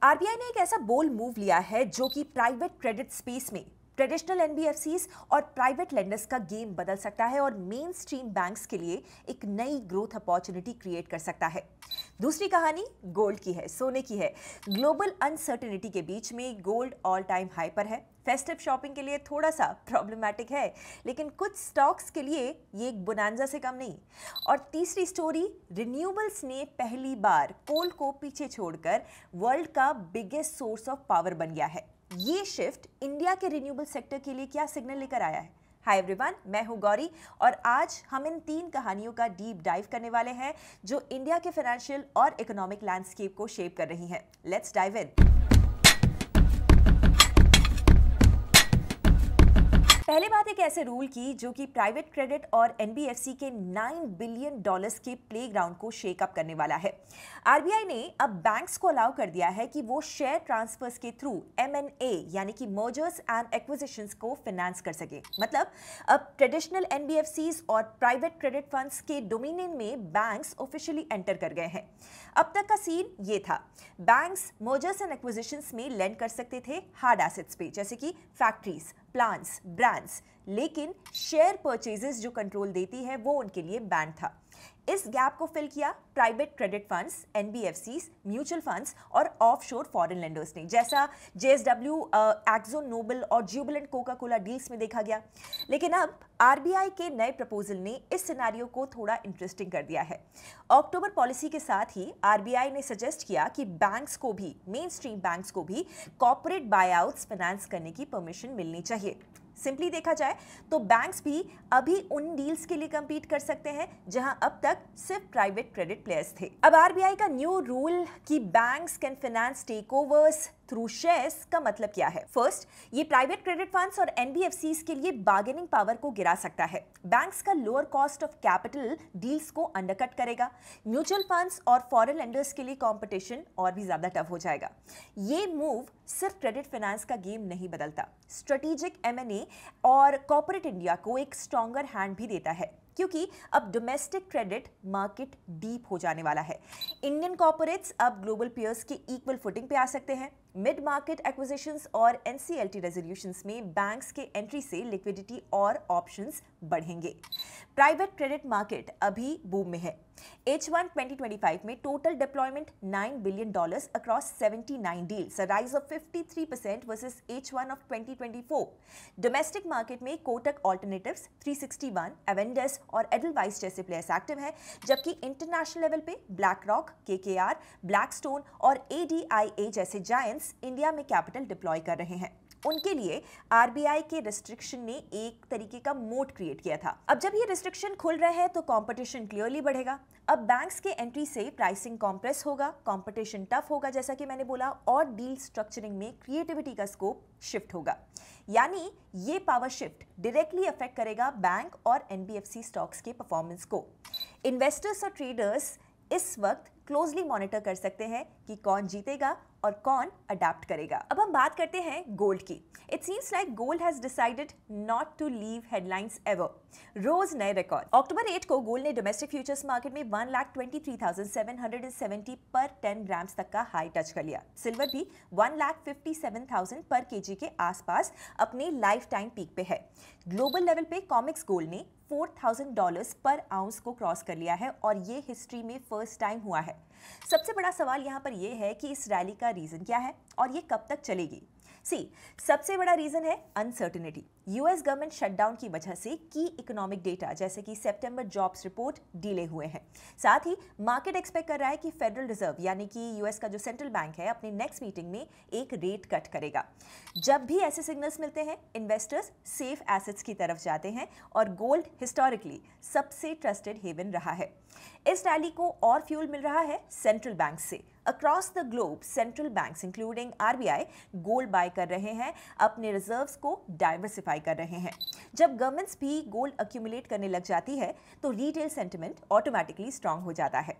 RBI ने एक ऐसा बोल्ड मूव लिया है जो कि प्राइवेट क्रेडिट स्पेस में ट्रेडिशनल एनबीएफसीज और प्राइवेट लेंडर्स का गेम बदल सकता है और मेन स्ट्रीम बैंक्स के लिए एक नई ग्रोथ अपॉर्चुनिटी क्रिएट कर सकता है। दूसरी कहानी गोल्ड की है, सोने की है। ग्लोबल अनसर्टेनिटी के बीच में गोल्ड ऑल टाइम हाई पर है। फेस्टिव शॉपिंग के लिए थोड़ा सा प्रॉब्लमेटिक है, लेकिन कुछ स्टॉक्स के लिए ये एक बोनांजा से कम नहीं। और तीसरी स्टोरी, रिन्यूएबल्स ने पहली बार कोल को पीछे छोड़कर वर्ल्ड का बिगेस्ट सोर्स ऑफ पावर बन गया है। ये शिफ्ट इंडिया के रिन्यूएबल सेक्टर के लिए क्या सिग्नल लेकर आया है? हाय एवरीवन, मैं हूं गौरी और आज हम इन 3 कहानियों का डीप डाइव करने वाले हैं जो इंडिया के फाइनेंशियल और इकोनॉमिक लैंडस्केप को शेप कर रही हैं। Let's dive in. पहले बात एक ऐसे रूल की जो कि प्राइवेट क्रेडिट और एनबीएफसी के $9 बिलियन के प्लेग्राउंड को शेक अप करने वाला है। आरबीआई ने अब बैंक्स को अलाउ कर दिया है कि वो शेयर ट्रांसफर्स के थ्रू एमएनए यानी कि मर्जर्स एंड एक्विजिशंस को फाइनेंस कर सके। मतलब अब ट्रेडिशनल एनबीएफसीज और प्राइवेट क्रेडिट फंड्स के डोमिनियन में बैंक्स ऑफिशियली एंटर कर गए हैं। अब तक का सीन ये था, बैंक्स मर्जर्स एंड एक्विजिशंस में लेंड कर सकते थे हार्ड एसेट्स पे, जैसे कि फैक्ट्रीज, प्लांट्स, ब्रांड्स, लेकिन शेयर परचेजेस जो कंट्रोल देती है वो उनके लिए बैन था। इस गैप को फिल किया private credit funds, NBFCs, mutual funds और ऑफशोर फॉरेन लेंडर्स ने, जैसा जेएसडब्ल्यू, एक्सोन नोबल और जुबिलेंट कोका कोला डील्स में देखा गया। लेकिन अब आरबीआई के नए प्रपोजल ने इस सिनेरियो को थोड़ा इंटरेस्टिंग कर दिया है। अक्टूबर पॉलिसी के साथ ही आरबीआई ने सजेस्ट किया कि बैंक्स को भी, मेन स्ट्रीम बैंक्स को भी कॉर्पोरेट बायआउट्स फाइनेंस करने की परमिशन मिलनी चाहिए। सिंपली देखा जाए तो बैंक्स भी अभी उन डील्स के लिए कंपीट कर सकते हैं जहां अब तक सिर्फ प्राइवेट क्रेडिट प्लेयर्स थे। अब आरबीआई का न्यू रूल कि banks can finance takeovers through shares का मतलब क्या है? फर्स्ट, ये प्राइवेट क्रेडिट फंड्स और एनबीएफसीज के लिए बार्गेनिंग पावर को गिरा सकता है। बैंक्स का lower cost of capital deals को अंडरकट करेगा। म्यूचुअल फंड्स और फॉरेन लेंडर्स के लिए कंपटीशन और भी ज्यादा टफ हो जाएगा। ये मूव सिर्फ क्रेडिट फाइनेंस का गेम नहीं बदलता, स्ट्रेटेजिक एमएनए और कॉर्पोरेट इंडिया को एक स्ट्रॉन्गर हैंड भी देता है, क्योंकि अब डोमेस्टिक क्रेडिट मार्केट डीप हो जाने वाला है। इंडियन कॉर्पोरेट्स अब ग्लोबल पीयर्स के इक्वल फुटिंग पे आ सकते हैं। मिड मार्केट एक्विजिशंस और एनसीएलटी रेजोल्यूशंस में बैंक्स के एंट्री से लिक्विडिटी और ऑप्शंस बढ़ेंगे। प्राइवेट क्रेडिट मार्केट अभी बूम में है। H1 2025 में total deployment $9 billion across 79 deals, a rise of 53% versus H1 of 2024। Domestic market में कोटक ऑल्टरनेटिव्स, 361, एवेंडस और एडलवाइस जैसे प्लेयर्स एक्टिव हैं, जबकि इंटरनेशनल लेवल पे ब्लैक रॉक, केकेआर, ब्लैकस्टोन और एडीआईए जैसे जायंट्स इंडिया में कैपिटल डिप्लॉय कर रहे हैं। उनके लिए आरबीआई के रिस्ट्रिक्शन ने एक तरीके का मोट क्रिएट किया था। अब जब ये रिस्ट्रिक्शन खुल रहे हैं तो कंपटीशन क्लियरली बढ़ेगा। अब बैंक्स के एंट्री से प्राइसिंग कॉम्प्रेस होगा, कंपटीशन टफ होगा जैसा कि मैंने बोला, और डील स्ट्रक्चरिंग में क्रिएटिविटी का स्कोप शिफ्ट होगा। यानी ये पावर शिफ्ट डायरेक्टली अफेक्ट करेगा बैंक और एनबीएफसी स्टॉक्स के परफॉर्मेंस को। इन्वेस्टर्स और ट्रेडर्स इस वक्त क्लोजली मॉनिटर कर सकते हैं कि कौन जीतेगा और कौन अडैप्ट करेगा। अब हम बात करते हैं गोल्ड की। It seems like gold has decided not to leave headlines ever. रोज नए रिकॉर्ड। अक्टूबर 8 को गोल्ड ने डोमेस्टिक फ्यूचर्स मार्केट में 1,23,770 पर 10 ग्राम्स तक का हाई टच कर लिया। सिल्वर भी 1,57,000 पर केजी के आसपास अपने लाइफ टाइम पीक पे है। ग्लोबल लेवल पे कॉमिक्स गोल्ड ने $4,000 पर आउंस को क्रॉस कर लिया है और ये हिस्ट्री में फर्स्ट टाइम हुआ है। सबसे बड़ा सवाल यहाँ पर यह है कि इस रैली का रीजन क्या है और ये कब तक चलेगी? सबसे बड़ा रीजन है अनसर्टेनिटी। यूएस गवर्नमेंट शटडाउन की वजह से की इकोनॉमिक डेटा जैसे कि सितंबर जॉब्स रिपोर्ट डिले हुए हैं। साथ ही मार्केट एक्सपेक्ट कर रहा है कि फेडरल रिजर्व यानी कि यूएस का जो सेंट्रल बैंक है अपनी नेक्स्ट मीटिंग में एक रेट कट करेगा। जब भी ऐसे सिग्नल्स मिलते हैं, इन्वेस्टर्स सेफ एसेट्स की तरफ जाते हैं और गोल्ड हिस्टोरिकली सबसे ट्रस्टेड हेवन रहा है। इस रैली को और फ्यूल मिल रहा है सेंट्रल बैंक से। Across the globe central banks including RBI gold buy कर रहे हैं, अपने रिजर्व्स को डाइवर्सिफाई कर रहे हैं। जब गवर्नमेंट्स भी गोल्ड अक्यूमुलेट करने लग जाती है तो रिटेल सेंटिमेंट ऑटोमेटिकली स्ट्रांग हो जाता है।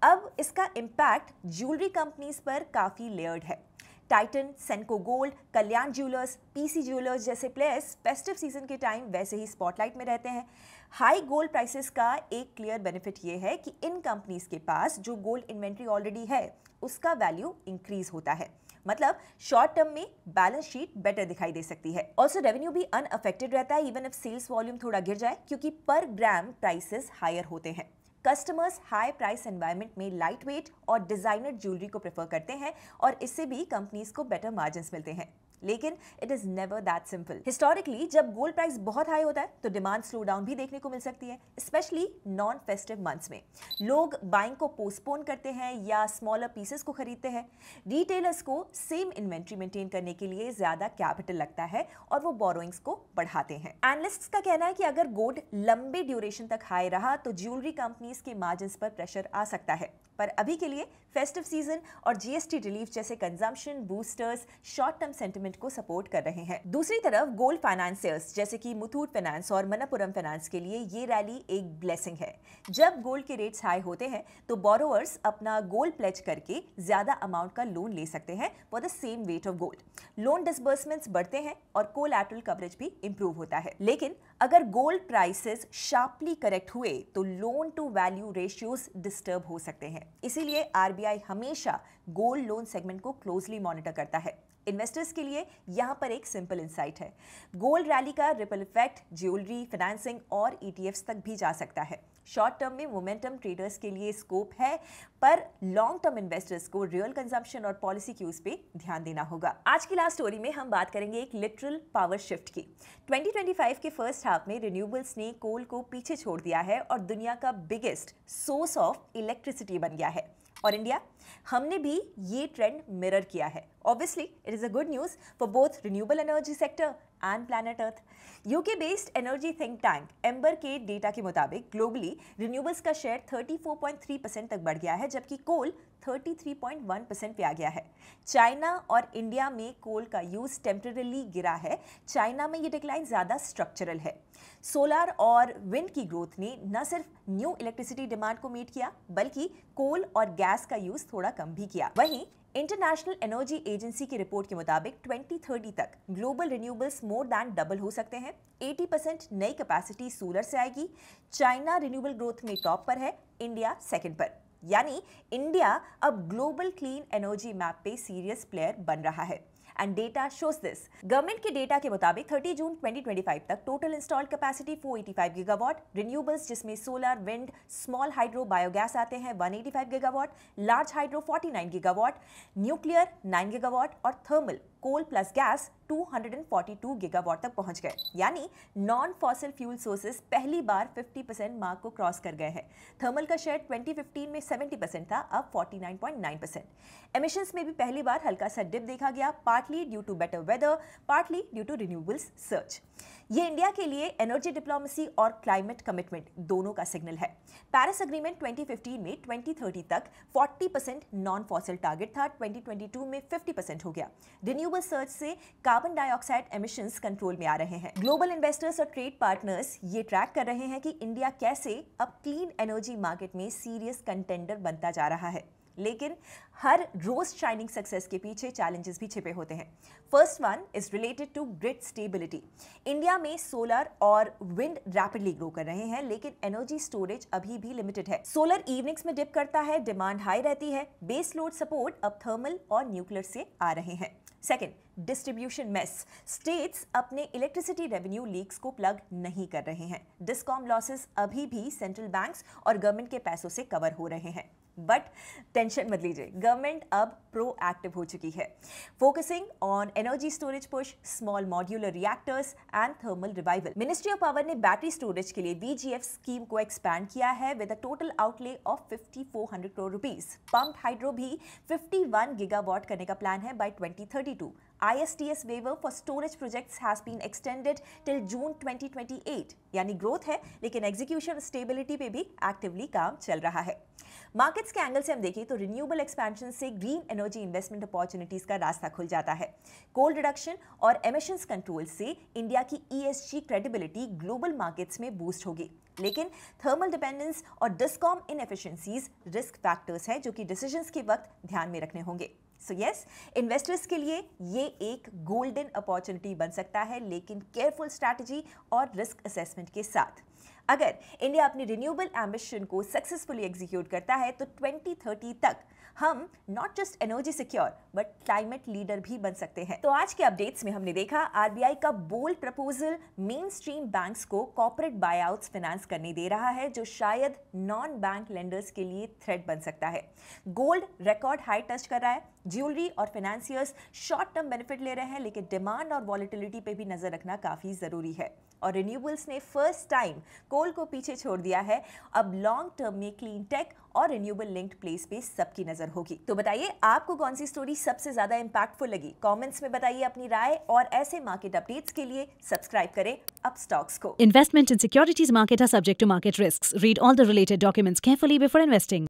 अब इसका इम्पैक्ट ज्वेलरी कंपनीज पर काफी लेयर्ड है। टाइटन, सेंको गोल्ड, कल्याण ज्वेलर्स, पीसी ज्वेलर्स जैसे प्लेयर्स फेस्टिव सीजन के टाइम वैसे ही स्पॉटलाइट में रहते हैं। हाई गोल्ड प्राइसेस का एक क्लियर बेनिफिट ये है कि इन कंपनीज के पास जो गोल्ड इन्वेंट्री ऑलरेडी है उसका वैल्यू इंक्रीज होता है, मतलब शॉर्ट टर्म में बैलेंस शीट बेटर दिखाई दे सकती है। ऑल्सो रेवेन्यू भी अनअफेक्टेड रहता है इवन इफ सेल्स वॉल्यूम थोड़ा गिर जाए, क्योंकि पर ग्राम प्राइसेस हायर होते हैं। कस्टमर्स हाई प्राइस एनवायरनमेंट में लाइट वेट और डिजाइनर ज्वेलरी को प्रेफर करते हैं और इससे भी कंपनीज को बेटर मार्जिन्स मिलते हैं। लेकिन it is never that simple. Historically जब गोल्ड प्राइस बहुत हाई होता है तो डिमांड स्लो डाउन भी देखने को मिल सकती है, स्पेशली नॉन फेस्टिव मंथ्स में। लोग बाइंग को पोस्टपोन करते हैं या स्मॉलर पीसेस को खरीदते हैं। रिटेलर्स को सेम इन्वेंट्री मेंटेन करने के लिए ज्यादा कैपिटल लगता है और वो बोरोइंग्स को बढ़ाते हैं। एनालिस्ट्स का कहना है कि अगर गोल्ड लंबे ड्यूरेशन तक हाई रहा तो ज्वेलरी कंपनीज के मार्जिन्स पर प्रेशर आ सकता है, पर अभी के लिए फेस्टिव सीजन और जीएसटी रिलीफ जैसे consumption boosters short term sentiment को सपोर्ट कर रहे हैं। दूसरी तरफ गोल्ड फाइनेंसियर्स जैसे कि मुथूट फाइनेंस और मनप्पुरम फाइनेंस के लिए ये रैली एक ब्लेसिंग है। जब गोल्ड के रेट्स हाई होते हैं तो बोरोवर्स अपना गोल्ड प्लेज करके ज्यादा अमाउंट का लोन ले सकते हैं for the same weight of gold. Loan disbursements बढ़ते हैं और कोलैटरल कवरेज भी इंप्रूव होता है। लेकिन अगर गोल्ड प्राइसेस शार्पली करेक्ट हुए तो loan to value ratios disturb हो सकते हैं। इसीलिए आरबीआई हमेशा गोल्ड लोन सेगमेंट को क्लोजली मॉनिटर करता है। इन्वेस्टर्स के लिए यहां पर एक सिंपल इंसाइट है, गोल्ड रैली का रिपल इफेक्ट ज्वेलरी, फाइनेंसिंग और ईटीएफ्स तक भी जा सकता है। शॉर्ट टर्म में मोमेंटम ट्रेडर्स के लिए स्कोप है, पर लॉन्ग टर्म इन्वेस्टर्स को रियल कंजम्पशन और पॉलिसी क्यूज पे ध्यान देना होगा। आज की लास्ट स्टोरी में हम बात करेंगे एक लिटरल पावर शिफ्ट की। 2025 के फर्स्ट हाफ में रिन्यूएबल्स ने कोल को पीछे छोड़ दिया है और दुनिया का बिगेस्ट सोर्स ऑफ इलेक्ट्रिसिटी बन गया है। और इंडिया, हमने भी ये ट्रेंड मिरर किया है। Obviously, it is a good news for both renewable energy sector and planet Earth. UK based energy think tank amber के डेटा के मुताबिक ग्लोबली रिन्यूएबल्स का शेयर 34.3% तक बढ़ गया है, जबकि कोल 33.1% पे आ गया है। चाइना और इंडिया में कोल का यूज टेम्पररी गिरा है। चाइना में ये डिक्लाइन ज्यादा स्ट्रक्चरल है। सोलर और विंड की ग्रोथ ने न सिर्फ न्यू इलेक्ट्रिसिटी डिमांड को मीट किया, बल्कि कोल और गैस का यूज थोड़ा कम भी किया। वहीं इंटरनेशनल एनर्जी एजेंसी की रिपोर्ट के मुताबिक 2030 तक global renewables more than double हो सकते हैं। 80% नई कैपेसिटी सोलर से आएगी। चाइना रिन्यूएबल ग्रोथ में टॉप पर है, इंडिया सेकंड पर। यानी इंडिया अब ग्लोबल क्लीन एनर्जी मैप पे सीरियस प्लेयर बन रहा है। And data shows this. Government के डेटा के मुताबिक 30 जून 2025 तक total installed capacity 485 gigawatt, renewables जिसमें solar, wind, small hydro, biogas आते हैं 185 gigawatt, large hydro 49 gigawatt, nuclear 9 gigawatt और थर्मल कोल प्लस गैस 242 गीगावाट तक पहुंच गए। यानी नॉन फॉसिल फ्यूल सोर्सेज पहली बार 50% मार्क को क्रॉस कर गए हैं। थर्मल का शेयर 2015 में 70% था, अब 49.9%। एमिशंस में भी पहली बार हल्का सा डिप देखा गया, partly due to better weather, partly due to renewables surge. ये इंडिया के लिए एनर्जी डिप्लोमेसी और क्लाइमेट कमिटमेंट दोनों का सिग्नल है। पेरिस एग्रीमेंट 2015 में 2030 तक 40% नॉन फॉसिल टारगेट था, 2022 में 50% हो गया। रिन्यूएबल सर्च से कार्बन डाइऑक्साइड एमिशंस कंट्रोल में आ रहे हैं। ग्लोबल इन्वेस्टर्स और ट्रेड पार्टनर्स ये ट्रैक कर रहे हैं कि इंडिया कैसे अब क्लीन एनर्जी मार्केट में सीरियस कंटेंडर बनता जा रहा है। लेकिन हर रोज शाइनिंग सक्सेस के पीछे चैलेंजेस भी छिपे होते हैं। First one is related to grid stability. India में सोलर और विंड रैपिडली ग्रो कर रहे हैं, लेकिन एनर्जी स्टोरेज अभी भी लिमिटेड है। सोलर इवनिंग्स में डिप करता है, डिमांड हाई रहती है। बेस लोड सपोर्ट अब थर्मल और न्यूक्लियर से आ रहे हैं। Second, distribution mess. स्टेट्स अपने इलेक्ट्रिसिटी रेवेन्यू लीक्स को प्लग नहीं कर रहे हैं। डिस्कॉम लॉसेस अभी भी सेंट्रल बैंक्स और गवर्नमेंट के पैसों से कवर हो रहे हैं। बट टेंशन मत लीजिए, गवर्नमेंट अब प्रोएक्टिव हो चुकी है, focusing on energy storage push, small modular reactors and thermal revival. Ministry of power ने बैटरी स्टोरेज के लिए VGF स्कीम को एक्सपैंड किया है with a total outlay of 5400 crore rupees. Pumped hydro भी 51 गीगावाट करने का प्लान है bye 2032। ISTS waiver for storage projects has been extended till June 2028। यानी ग्रोथ है, लेकिन एग्जीक्यूशन स्टेबिलिटी पे भी एक्टिवली काम चल रहा है। मार्केट्स के एंगल से हम देखें तो रिन्यूएबल एक्सपेंशन से ग्रीन एनर्जी इन्वेस्टमेंट अपॉर्चुनिटीज का रास्ता खुल जाता है। कोल रिडक्शन और एमिशंस कंट्रोल से इंडिया की ESG क्रेडिबिलिटी ग्लोबल मार्केट्स में बूस्ट होगी। लेकिन थर्मल डिपेंडेंस और डिस्कॉम इनएफिशिएंसीज रिस्क फैक्टर्स हैं जो कि डिसीजंस के वक्त ध्यान में रखने होंगे। सो यस, इन्वेस्टर्स के लिए ये एक गोल्डन अपॉर्चुनिटी बन सकता है, लेकिन केयरफुल स्ट्रैटेजी और रिस्क असेसमेंट के साथ। अगर इंडिया अपनी रिन्यूएबल एम्बिशन को सक्सेसफुली एग्जीक्यूट करता है तो 2030 तक हम not just energy secure but climate leader भी बन सकते हैं। तो आज के अपडेट्स में हमने देखा आरबीआई का bold proposal mainstream banks को कॉर्पोरेट बायआउट्स फाइनेंस करने दे रहा है, जो शायद नॉन बैंक लेंडर्स के लिए थ्रेट बन सकता है। गोल्ड रिकॉर्ड हाई टच कर रहा है, ज्वेलरी और फाइनेंसियर्स शॉर्ट टर्म बेनिफिट ले रहे हैं, लेकिन डिमांड और वॉलेटिलिटी पे भी नजर रखना काफी जरूरी है। और रिन्यूएबल्स ने फर्स्ट टाइम कोल को पीछे छोड़ दिया है। अब लॉन्ग टर्म में क्लीन टेक और रिन्यूएबल लिंक्ड प्लेस पे सबकी नजर होगी। तो बताइए आपको कौन सी स्टोरी सबसे ज्यादा इंपैक्टफुल लगी? कमेंट्स में बताइए अपनी राय, और ऐसे मार्केट अपडेट्स के लिए सब्सक्राइब करें अप स्टॉक्स को। Investment in securities market are subject to market risks. Read all the related documents carefully before investing.